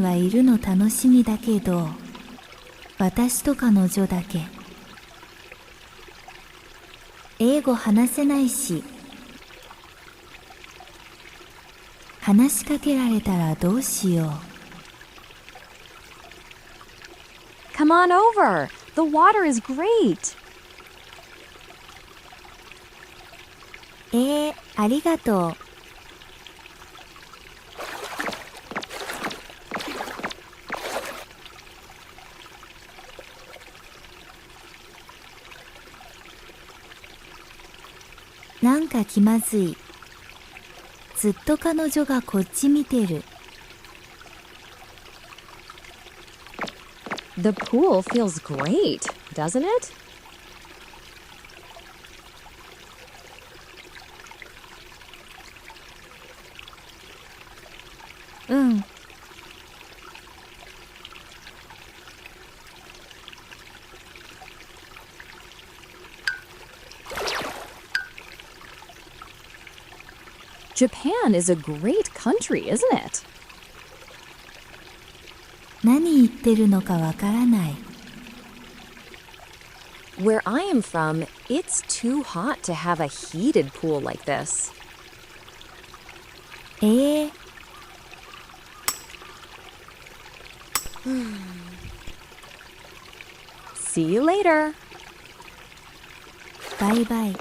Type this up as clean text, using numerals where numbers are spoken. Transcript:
にはいるの楽しみだけど、私と彼女だけ。英語話せないし、話しかけられたらどうしよう。Come on over. The water is great. ありがとう。なんか気まずい。ずっと彼女がこっち見てる。The pool feels great, doesn't it? うん。Japan is a great country, isn't it? 何言ってるのかわからない。Where I am from, it's too hot to have a heated pool like this. See you later. バイバイ。